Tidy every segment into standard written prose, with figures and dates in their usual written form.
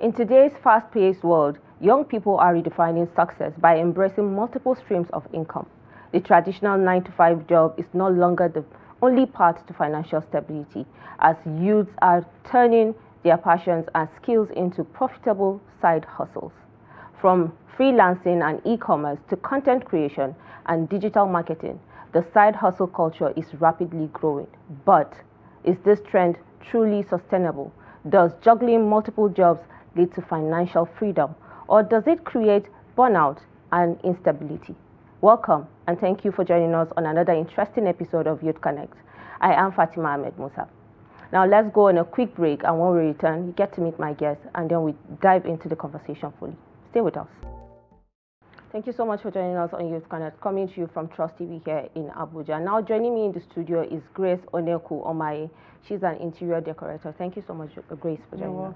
In today's fast-paced world, young people are redefining success by embracing multiple streams of income. The traditional 9-to-5 job is no longer the only path to financial stability, as youths are turning their passions and skills into profitable side hustles. From freelancing and e-commerce to content creation and digital marketing, the side hustle culture is rapidly growing. But is this trend truly sustainable? Does juggling multiple jobs lead to financial freedom, or does it create burnout and instability? Welcome, and thank you for joining us on another interesting episode of Youth Connect. I am Fatima Ahmed Musa. Now let's go on a quick break, and when we return, you get to meet my guests, and then we dive into the conversation fully. Stay with us. Thank you so much for joining us on Youth Connect, coming to you from Trust TV here in Abuja. Now joining me in the studio is Grace Oneku Omaye. She's an interior decorator. Thank you so much, Grace, for joining us.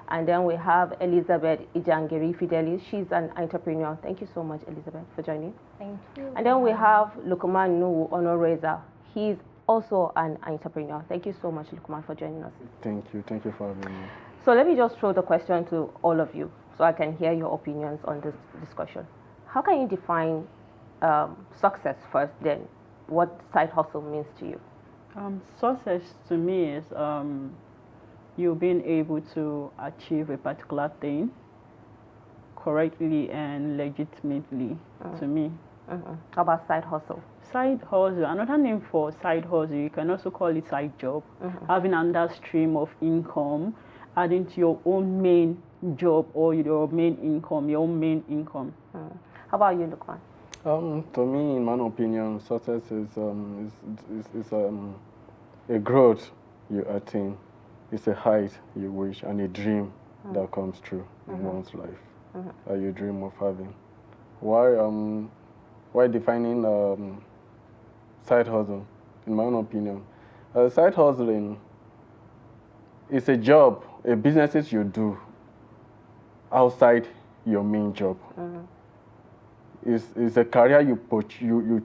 And then we have Elizabeth Ijangeri Fidelis. She's an entrepreneur. Thank you so much, Elizabeth, for joining. Thank you. And then we have Lukman Nuhu Onoreza. He's also an entrepreneur. Thank you so much, Lukman, for joining us. Thank you. Thank you for having me. So let me just throw the question to all of you so I can hear your opinions on this discussion. How can you define success first, then what side hustle means to you? Success to me is you being able to achieve a particular thing correctly and legitimately to me. How about side hustle? Side hustle, another name for side hustle, you can also call it side job. Having another stream of income, adding to your own main job or your main income, your own main income. How about you, Lukman? To me, in my opinion, success is a growth you attain. It's a height you wish and a dream that comes true in one's life that you dream of having. Why defining side hustle? In my own opinion, side hustling is a job, a businesses you do outside your main job. It's a career you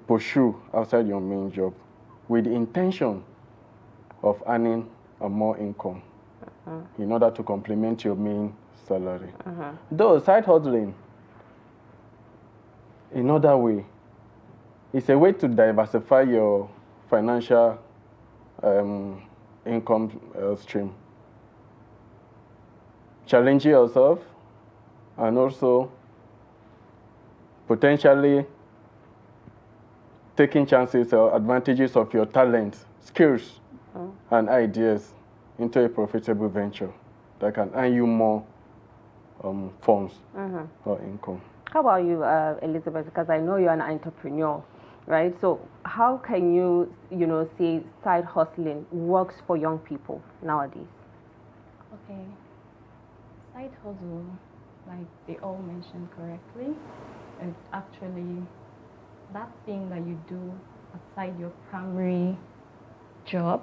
pursue outside your main job with the intention of earning more income in order to complement your main salary. Though side hustling, in other way, it's a way to diversify your financial income stream. Challenge yourself and also potentially taking chances or advantages of your talent, skills, and ideas into a profitable venture that can earn you more funds or income. How about you, Elizabeth? Because I know you're an entrepreneur, right? So how can you, say side hustling works for young people nowadays? Okay. Side hustle, like they all mentioned correctly, is actually that thing that you do outside your primary job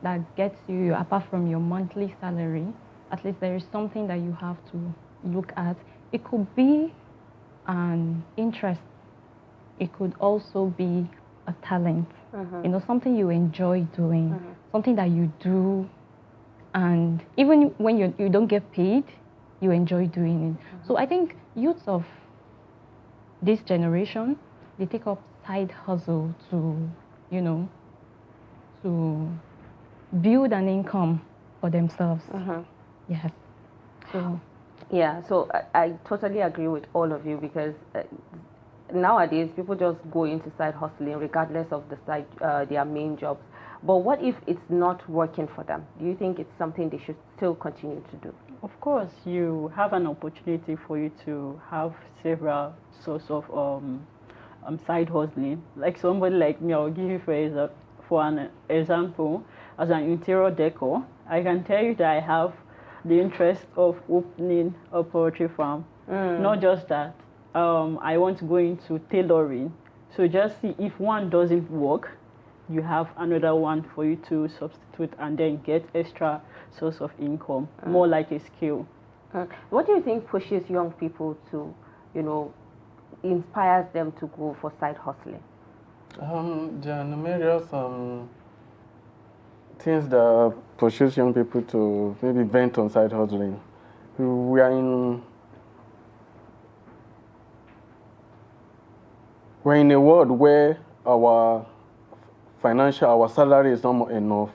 that gets you, apart from your monthly salary, at least there is something that you have to look at. It could be an interest. It could also be a talent. Something you enjoy doing, something that you do, and even when you don't get paid, you enjoy doing it. So I think youths of this generation, they take up side hustle to, to build an income for themselves. Yes. So. Yeah, so I totally agree with all of you because nowadays people just go into side hustling regardless of their main jobs. But what if it's not working for them? Do you think it's something they should still continue to do? Of course, you have an opportunity for you to have several sorts of side hustling. Like somebody like me, I'll give you for an example, as an interior decor, I can tell you that I have the interest of opening a poultry farm. Not just that, I want to go into tailoring. So just see if one doesn't work, you have another one for you to substitute and then get extra source of income, more like a skill. What do you think pushes young people to, inspires them to go for side hustling? There are numerous things that pushes young people to maybe vent on side hustling. we are in we're in a world where our salary is not enough.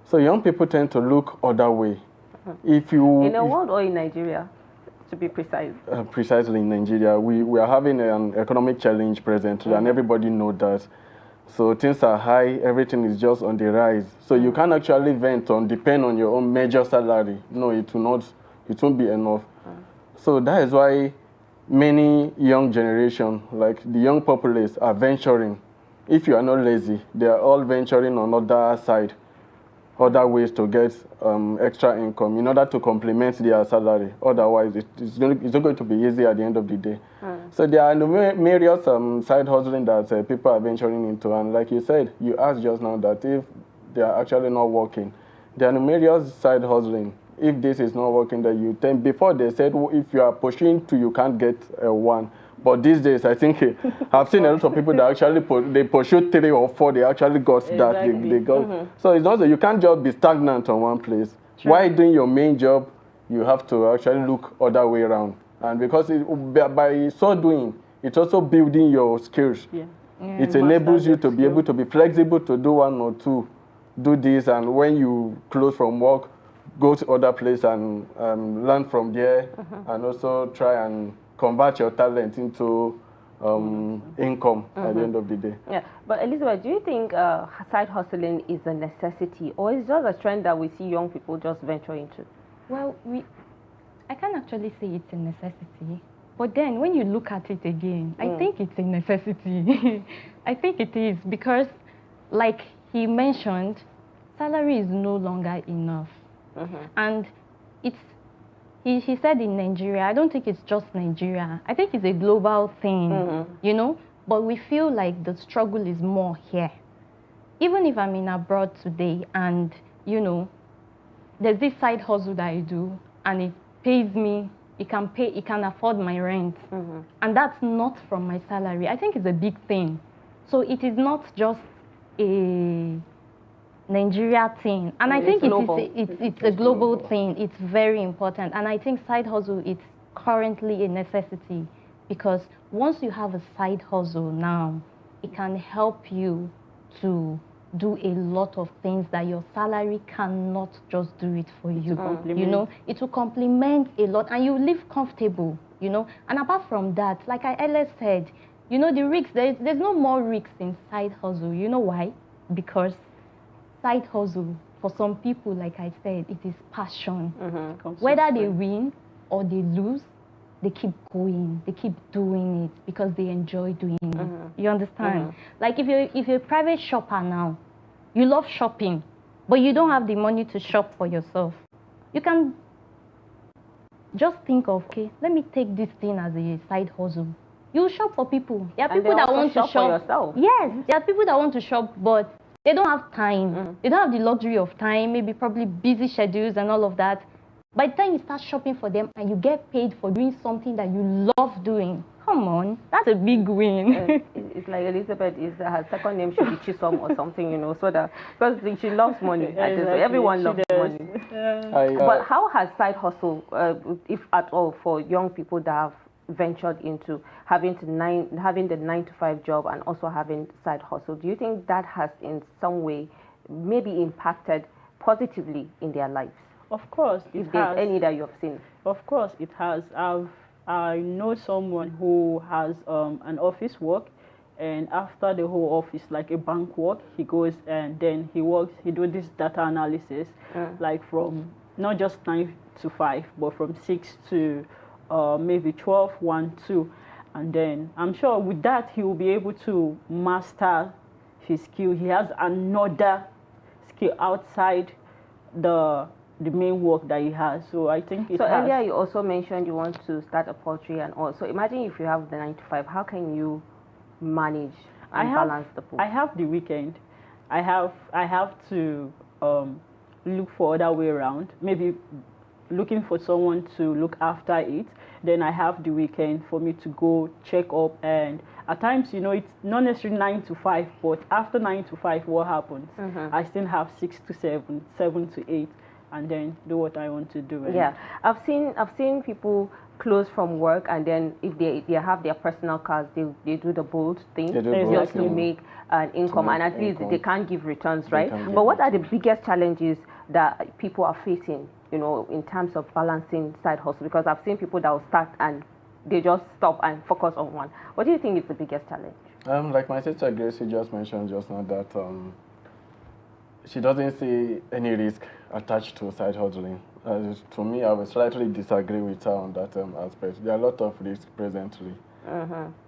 So young people tend to look other way. If you in a world or in Nigeria, to be precise. Precisely in Nigeria, we are having an economic challenge presently, and everybody knows that. So things are high, everything is just on the rise. So you can't actually depend on your own major salary. No, it won't be enough. So that is why many young generation, like the young populace, are venturing. If you are not lazy, they are all venturing on other ways to get extra income in order to complement their salary. Otherwise, it's not going to be easy at the end of the day. So there are numerous side hustling that people are venturing into. And like you said, you asked just now that if they are actually not working, there are numerous side hustling. If this is not working, that you think before they said, well, if you are pushing two, you can't get one. But these days, I think I've seen a lot of people that actually they pursue 3 or 4. They actually got that. They got. So it's not that you can't just be stagnant on one place. Sure. While doing your main job, you have to actually look other way around. And because by so doing, it's also building your skills. Yeah. It enables you to be able to be flexible to do 1 or 2, do this, and when you close from work, go to other place and learn from there, and also try and convert your talent into income at the end of the day. Yeah, but Elizabeth, do you think side hustling is a necessity, or is it just a trend that we see young people just venture into? Well, I can't actually say it's a necessity, but then when you look at it again, I think it's a necessity. I think it is, because like he mentioned, salary is no longer enough. And he said in Nigeria, I don't think it's just Nigeria. I think it's a global thing, you know, but we feel like the struggle is more here. Even if I'm in abroad today and, you know, there's this side hustle that I do and it pays me, it can afford my rent. And that's not from my salary. I think it's a big thing. So it is not just a Nigeria thing, and I think it's a global thing. It's very important, and I think side hustle is currently a necessity, because once you have a side hustle now, it can help you to do a lot of things that your salary cannot just do it for you. You know, it will complement a lot, and you live comfortable. You know, and apart from that, like I earlier said, you know, the risks. There's no more risks in side hustle. You know why? Because side hustle, for some people, like I said, it is passion. Whether they win or they lose, they keep going, they keep doing it because they enjoy doing it. You understand? Like if you're a private shopper now, you love shopping, but you don't have the money to shop for yourself. You can just think of, okay, let me take this thing as a side hustle. You shop for people. There are people that want to shop for yourself. Yes, there are people that want to shop, but they don't have time. They don't have the luxury of time, maybe probably busy schedules and all of that. By the time you start shopping for them and you get paid for doing something that you love doing, come on, that's a big win. It's like Elizabeth her second name should be Chisom or something, you know, so that, because she loves money. Exactly. Everyone loves money. But how has side hustle, if at all, for young people that have ventured into having the 9-to-5 job and also having side hustle, do you think that has in some way maybe impacted positively in their lives? Of course, it has. If there's any that you have seen. Of course, it has. I know someone who has an office work, and after the whole office, like a bank work, he goes and then he does this data analysis, like from not just 9 to 5, but from 6 to maybe 12, 1, 2. And then I'm sure with that, he will be able to master his skill. He has another skill outside the main work that he has. So I think it has. Earlier you also mentioned you want to start a poultry and all. So imagine if you have the 9-to-5, how can you manage and balance the both? I have the weekend. I have to look for other way around. Maybe looking for someone to look after it. Then I have the weekend for me to go check up, and at times, you know, it's not necessarily 9 to 5, but after 9 to 5, what happens? I still have 6 to 7, 7 to 8. and then do what I want to do. Yeah, I've seen people close from work, and then if they have their personal cars, they do the bold thing They do just bold to thing. make an income, make and at least income. they can't give returns, They right? can't give But what are the returns. biggest challenges that people are facing, in terms of balancing side hustle? Because I've seen people that will start and they just stop and focus on one. What do you think is the biggest challenge? Like my sister Gracie just mentioned just now that she doesn't see any risk attached to side hustling. To me, I would slightly disagree with her on that aspect. There are a lot of risks presently.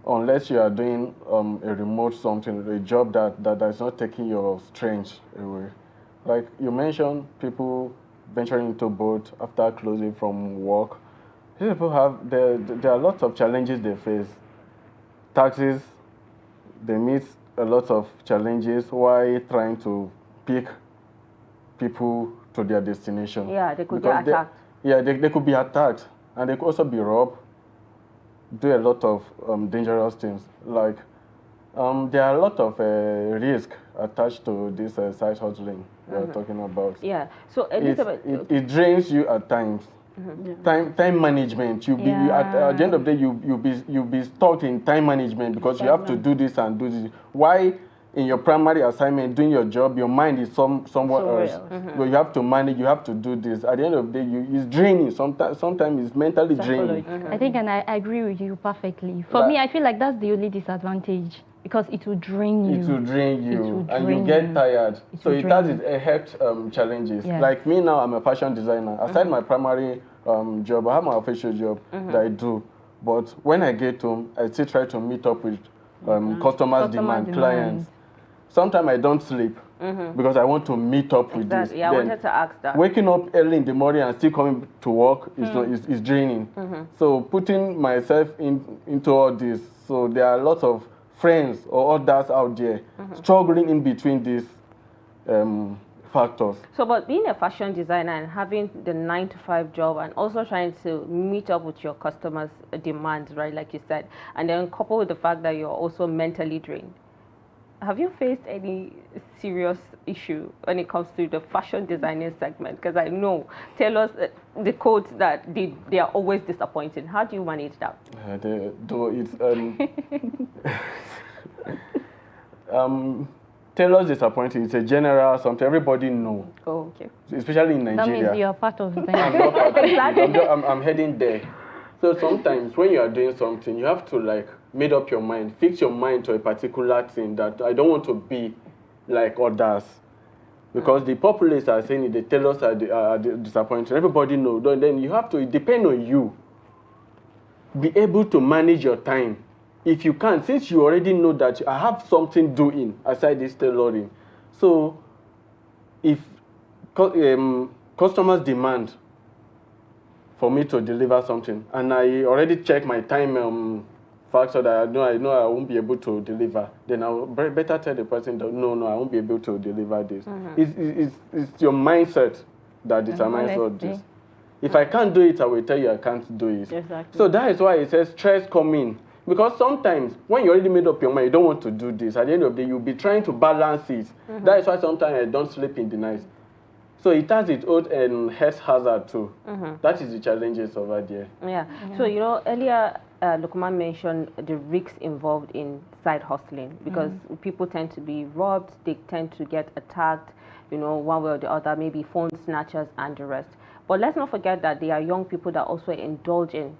Unless you are doing a remote something, a job that is not taking your strength away. Like you mentioned, people venturing into boat after closing from work. These people there are lots of challenges they face. Taxes, they meet a lot of challenges while trying to pick people to their destination. Yeah, they could Because get attacked. they could be attacked, and they could also be robbed, do a lot of dangerous things. Like, there are a lot of risk attached to this side hustling we're talking about. Yeah. So Elizabeth, It drains you at times. Time management. You at the end of the day you'll be stuck in time management because you have to do this and do this. Why in your primary assignment doing your job, your mind is somewhere else. So you have to manage. You have to do this. At the end of the day, it's draining. Sometimes it's mentally draining. I think, and I agree with you perfectly. For me, I feel like that's the only disadvantage because it will drain you. It will drain you, will and drain you get you. tired. So will it drain has its health challenges. Yes. Like me now, I'm a fashion designer. Aside my primary job, I have my official job that I do. But when I get home, I still try to meet up with customers' demand, clients. Sometimes I don't sleep because I want to meet up with this. yeah, I wanted to ask that. Waking up early in the morning and still coming to work is draining. So putting myself into all this, so there are lots of friends or others out there struggling in between these factors. So, but being a fashion designer and having the 9-to-5 job and also trying to meet up with your customers' demands, right, like you said, and then coupled with the fact that you're also mentally drained, have you faced any serious issue when it comes to the fashion designing segment? Because I know, tell us the quotes that they are always disappointing. How do you manage that? Tailors disappointing. It's a general something everybody know. Oh, okay. Especially in Nigeria. That means you're part of them. I'm not part of it. I'm heading there. So sometimes when you are doing something, you have to like make up your mind, fix your mind to a particular thing that I don't want to be like others. Because the populace are saying it, the tailors are disappointing. Everybody know. Then you have to, it depends on you. Be able to manage your time. If you can, since you already know that I have something doing aside this tailoring. So if customers demand for me to deliver something, and I already check my time factor that I know I won't be able to deliver, then I'll better tell the person that no, I won't be able to deliver this. It's your mindset that determines all this. If I can't do it, I will tell you I can't do it. Exactly. So that is why it says stress coming. Because sometimes when you already made up your mind, you don't want to do this. At the end of the day, you'll be trying to balance it. That is why sometimes I don't sleep in the night. So it has its own health hazard too. That is the challenges over there. Yeah. So, earlier Lukman mentioned the risks involved in side hustling because people tend to be robbed, they tend to get attacked, one way or the other, maybe phone snatchers and the rest. But let's not forget that there are young people that also indulge in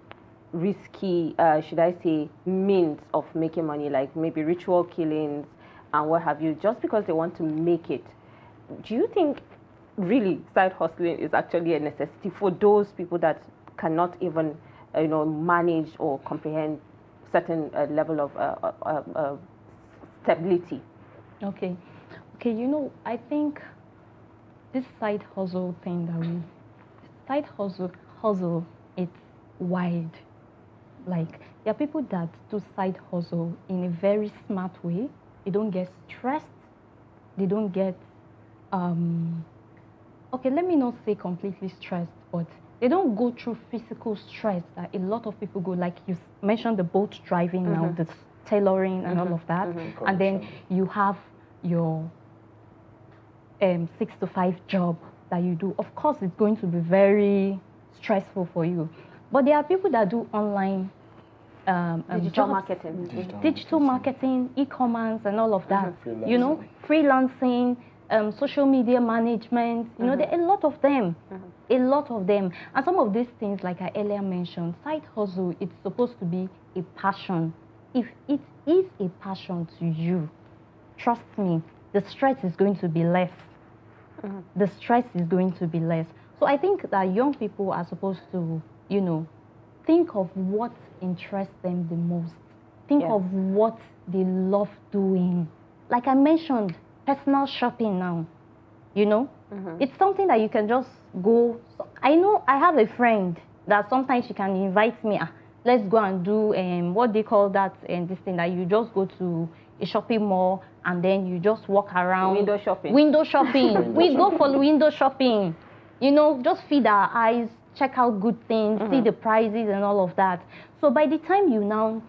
risky, should I say, means of making money, like maybe ritual killings and what have you, just because they want to make it. Do you think really side hustling is actually a necessity for those people that cannot even manage or comprehend certain level of stability? Okay, I think this side hustle thing hustle, it's wide. Like, there are people that do side hustle in a very smart way. They don't get stressed. They don't get, okay, let me not say completely stressed, but they don't go through physical stress that a lot of people go, like you mentioned the boat driving now, the tailoring and all of that. And then you have your 6-to-5 job that you do, of course, it's going to be very stressful for you. But there are people that do online digital jobs, marketing, digital marketing, e-commerce, and all of that. You know, freelancing, social media management. You know, there are a lot of them, a lot of them. And some of these things, like I earlier mentioned, side hustle, it's supposed to be a passion. If it is a passion to you, trust me, the stress is going to be less. The stress is going to be less. So I think that young people are supposed to, you know, think of what interests them the most. Think of what they love doing. Like I mentioned, personal shopping now, you know, it's something that you can just go. I know I have a friend that sometimes she can invite me, let's go and do what they call that, this thing that you just go to a shopping mall and then you just walk around. Window shopping. Window shopping. We go for window shopping. You know, just feed our eyes, check out good things, see the prices and all of that. So by the time you now,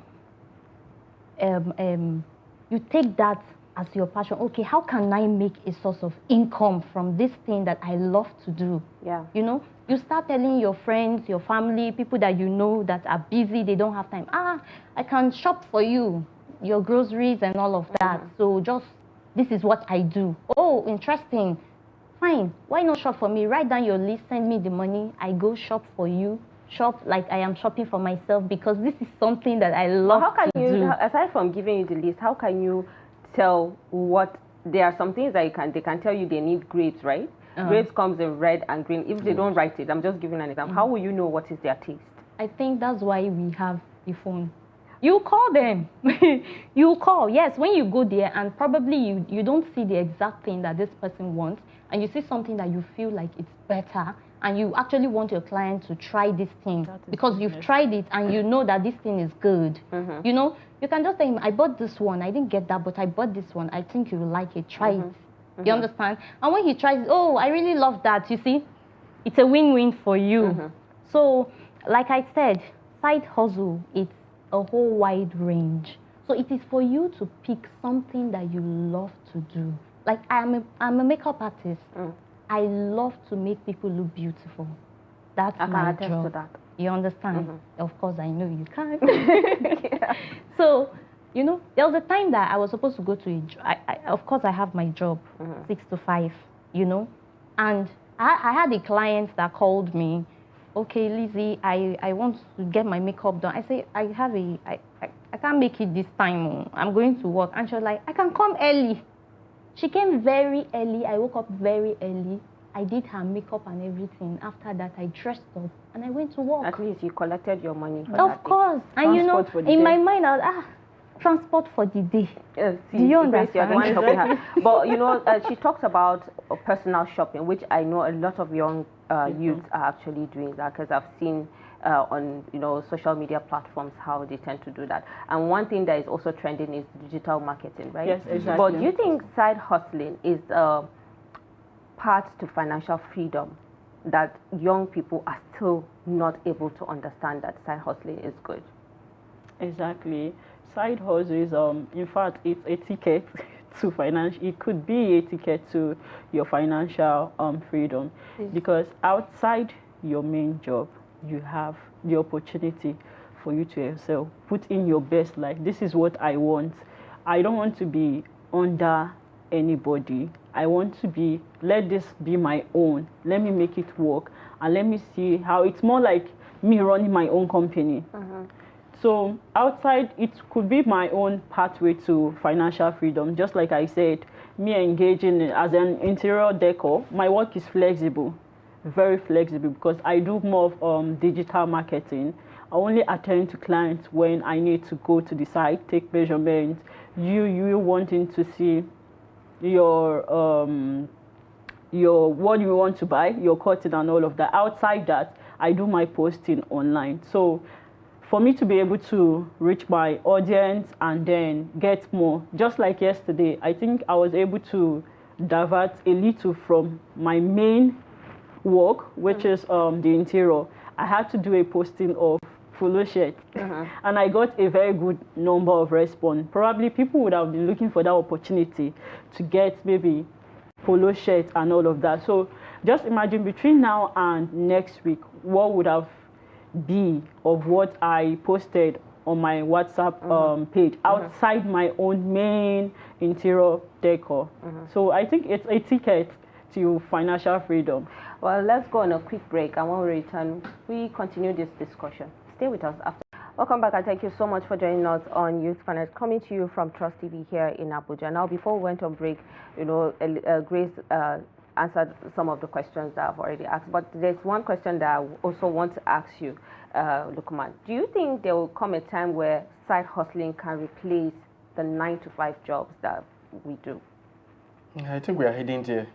you take that as your passion, okay, how can I make a source of income from this thing that I love to do? Yeah. You know, you start telling your friends, your family, people that you know that are busy, they don't have time. I can shop for you, your groceries and all of that. So just, this is what I do. Oh, interesting. Fine, why not shop for me? Write down your list, send me the money. I go shop for you. Shop like I am shopping for myself because this is something that I love to do. Aside from giving you the list, how can you tell what, there are some things that they can tell you they need grapes, right? Grapes comes in red and green. If they don't write it, I'm just giving an example. How will you know what is their taste? I think that's why we have the phone. You call them. You call. Yes, when you go there and probably you don't see the exact thing that this person wants and you see something that you feel like it's better and you actually want your client to try this thing because you've tried it and you know that this thing is good. You know, you can just tell him, I bought this one. I didn't get that, but I bought this one. I think you will like it. Try it. You understand? And when he tries, oh, I really love that. You see, it's a win-win for you. So, like I said, side hustle, it's a whole wide range. So it is for you to pick something that you love to do. Like I'm a makeup artist. I love to make people look beautiful. That's my job. To that. You understand? Of course, I know you can. So, you know, there was a time that I was supposed to go to of course, I have my job, 6 to 5, you know. And I had a client that called me, okay, Lizzie, I want to get my makeup done. I say, I can't make it this time. I'm going to work. And she was like, I can come early. She came very early. I woke up very early. I did her makeup and everything. After that, I dressed up and I went to work. At least you collected your money for Of course. And you know, in my mind, I was, transport for the day. See, do you understand? But you know, she talks about personal shopping, which I know a lot of young youths are actually doing that because I've seen on social media platforms how they tend to do that. And one thing that is also trending is digital marketing, right? Yes, exactly. But do you think side hustling is a path to financial freedom that young people are still not able to understand that side hustling is good? Exactly. Side hustle is, in fact, it's a ticket to financial. It could be a ticket to your financial freedom, because outside your main job, you have the opportunity for you to excel. Put in your best life. This is what I want. I don't want to be under anybody. I want to be. Let this be my own. Let me make it work, and let me see how it's more like me running my own company. So outside, it could be my own pathway to financial freedom. Just like I said, me engaging as an interior decor, my work is flexible, very flexible, because I do more of digital marketing. I only attend to clients when I need to go to the site, take measurements. You wanting to see your what you want to buy, your cutting and all of that. Outside that, I do my posting online. So for me to be able to reach my audience and then get more, just like yesterday, I think I was able to divert a little from my main work, which is the interior. I had to do a posting of polo shirt, and I got a very good number of response. Probably people would have been looking for that opportunity to get maybe polo shirt and all of that. So just imagine between now and next week, what would have be of what I posted on my WhatsApp page outside my own main interior decor. So I think it's a ticket to financial freedom. Well, let's go on a quick break, and when we return, we continue this discussion. Stay with us after. Welcome back, and thank you so much for joining us on Youth Finance, coming to you from Trust TV here in Abuja. Now, before we went on break, Grace answered some of the questions that I've already asked, but there's one question that I also want to ask you, Lukman. Do you think there will come a time where side hustling can replace the 9-to-5 jobs that we do? I think we are heading there.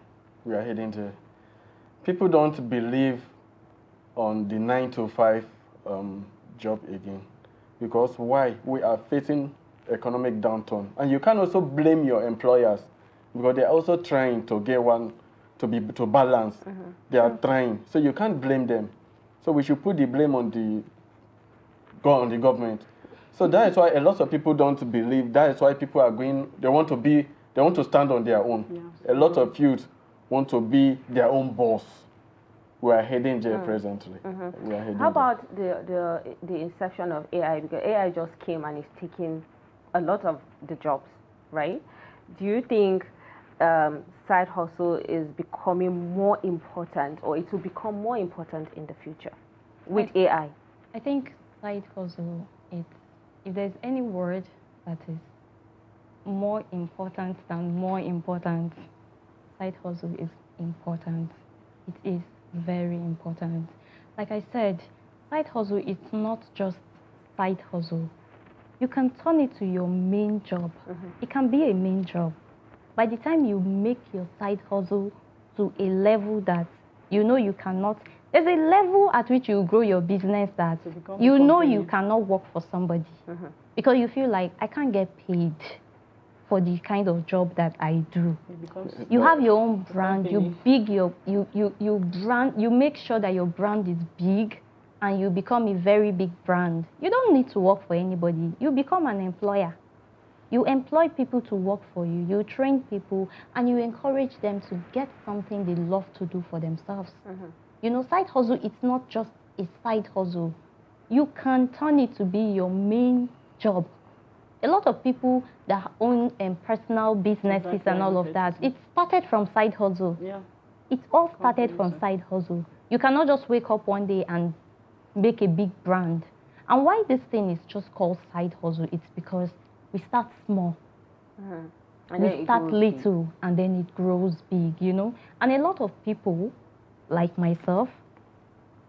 People don't believe on the 9-to-5 job again, because why? We are facing economic downturn, and you can also blame your employers, because they're also trying to get one to balance. They are trying, so you can't blame them. So we should put the blame on the government. So that is why a lot of people don't believe. That is why people are going. They want to stand on their own. Yeah. A lot of youth want to be their own boss. We are heading there presently. We are heading How about the inception of AI? Because AI just came and is taking a lot of the jobs, right? Do you think side hustle is becoming more important, or it will become more important in the future with AI? I think side hustle, if there's any word that is more important than more important, side hustle is important. It is very important. Like I said, side hustle is not just side hustle. You can turn it to your main job. It can be a main job. By the time you make your side hustle to a level that you know you cannot, there's a level at which you grow your business that you know you cannot work for somebody because you feel like I can't get paid for the kind of job that I do. You have your own brand, you make sure that your brand is big, and you become a very big brand. You don't need to work for anybody. You become an employer. You employ people to work for you. You train people, and you encourage them to get something they love to do for themselves. You know, side hustle, it's not just a side hustle. You can turn it to be your main job. A lot of people that own personal businesses and all of that, it started from side hustle. Yeah. It all started from side hustle. You cannot just wake up one day and make a big brand. And why this thing is just called side hustle, it's because we start small. And we start little, and then it grows big, you know. And a lot of people, like myself,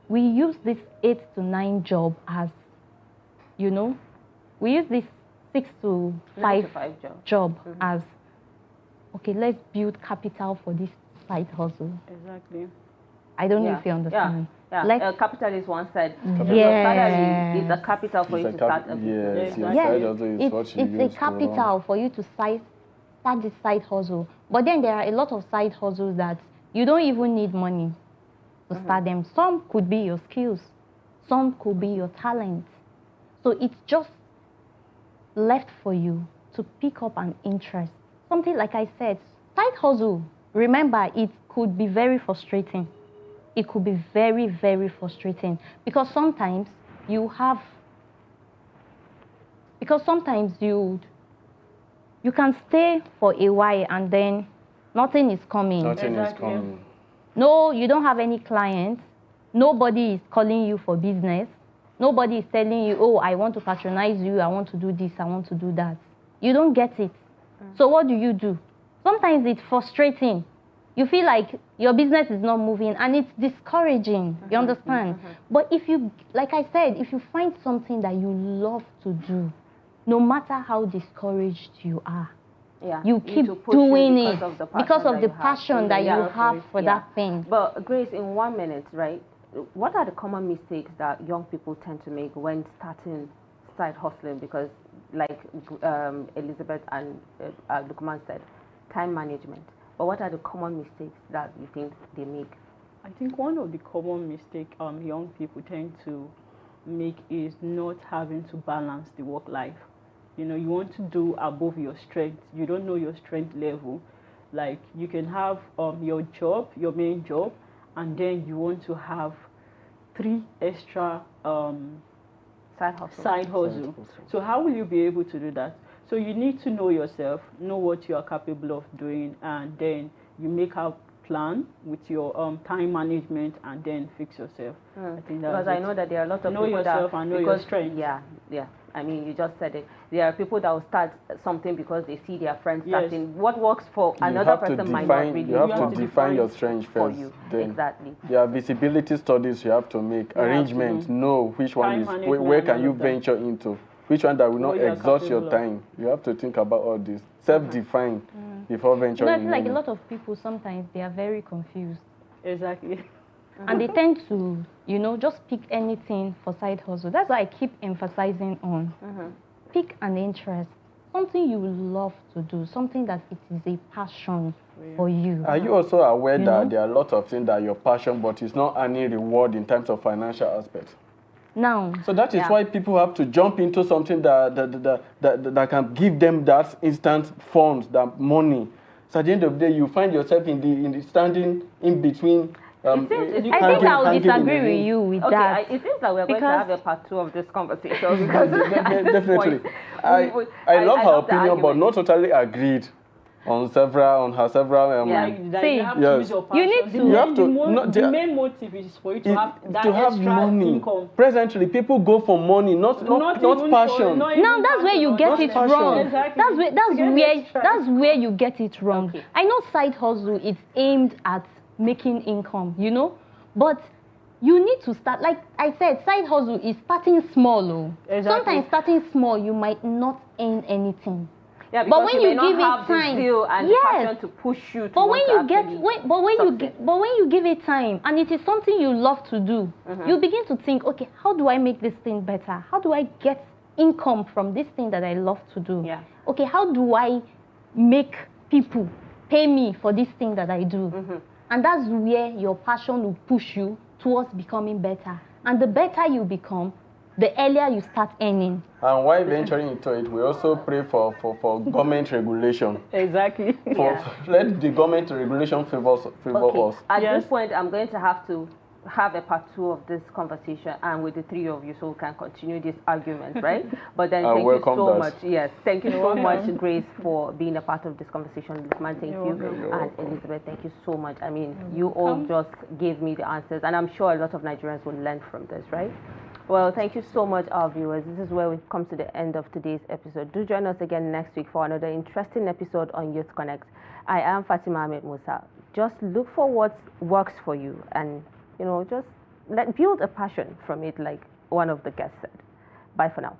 we use this 8 to 9 job as, you know, we use this 6 to 5 job as, okay, let's build capital for this side hustle. Exactly. I don't know if you understand. Capital is one side. Yes. Salary is a capital for you to start a business. It's a capital for you to start this side hustle. But then there are a lot of side hustles that you don't even need money to start them. Some could be your skills. Some could be your talent. So it's just left for you to pick up an interest. Something like I said, side hustle, remember, it could be very frustrating. It could be very, very frustrating because sometimes you can stay for a while and then nothing is coming. Nothing is coming. No, you don't have any clients. Nobody is calling you for business. Nobody is telling you, oh, I want to patronize you, I want to do this, I want to do that. You don't get it. So what do? Sometimes it's frustrating. You feel like your business is not moving and it's discouraging. You understand? But if you, like I said, if you find something that you love to do, no matter how discouraged you are, you keep doing it because of the passion that you have for that thing. But Grace, in 1 minute, right? What are the common mistakes that young people tend to make when starting side hustling? Because like Elizabeth and Lukman said, time management. But what are the common mistakes that you think they make? I think one of the common mistakes young people tend to make is not having to balance the work life. You know, you want to do above your strength. You don't know your strength level. Like you can have your job, your main job, and then you want to have 3 extra Side hustle. side hustle. So how will you be able to do that? So you need to know yourself, know what you are capable of doing, and then you make a plan with your time management, and then fix yourself. I think that's Because I know that there are a lot of know people yourself that, and know because, your strengths. Yeah. I mean, you just said it. There are people that will start something because they see their friends Yes. starting. What works for You another have to person might define, not really you have work to define your strength for first. you. Then Exactly. there are visibility studies you have to make, You have to arrangements, do. know which one Time is, management where and can all you of that. venture into, which one that will not What you are exhaust your capable of. time. You have to think about all this. Self-define before You venturing know, I feel like a in. lot of people sometimes they are very confused. Exactly. And they tend to, just pick anything for side hustle. That's why I keep emphasizing on pick an interest, something you love to do, something that it is a passion for you. Are you also aware You that know? there are a lot of things that are your passion, but it's not any reward in terms of financial aspect? Now, So that is why people have to jump into something that can give them that instant funds, that money. So at the end of the day, you find yourself in the standing in between. I think I will disagree with you with that. It seems like we're going to Because- have a part 2 of this conversation because at this Definitely. point, I love her the opinion, but argument. not totally agreed on her several. Yeah. Like that See, you have to yes. use your You passion. need The to- main- You have to- the mo- not the the- main motive is for you to have that to have extra money. income. Presently, people go for money, not even passion. not even Now that's where you passion, get not it passion. wrong. Exactly. That's where you get it wrong. Okay. I know side hustle is aimed at making income, but you need to start. Like I said, side hustle is starting small. Oh. Exactly. Sometimes starting small, you might not earn anything. Yeah, But because when you you may not give it have the time, zeal and yes. the passion to push you to But when want to you get actually when succeed. when you give it time and it is something you love to do, you begin to think, okay, how do I make this thing better? How do I get income from this thing that I love to do? Yeah. Okay, how do I make people pay me for this thing that I do? And that's where your passion will push you towards becoming better. And the better you become, the earlier you start earning. And while venturing into it, we also pray for government regulation. Exactly. Let the government regulation favor us. At Yes. this point, I'm going to have a part 2 of this conversation, and with the 3 of you, so we can continue this argument, right? But then I thank you welcome so that. much. Yes, thank you so welcome. much, Grace, for being a part of this conversation. Lukman, thank You're you, welcome. You're and welcome. Elizabeth, thank you so much. I mean, you all just gave me the answers, and I'm sure a lot of Nigerians will learn from this, right? Well, thank you so much, our viewers. This is where we've come to the end of today's episode. Do join us again next week for another interesting episode on Youth Connect. I am Fatima Ahmed Musa. Just look for what works for you and, just build a passion from it, like one of the guests said. Bye for now.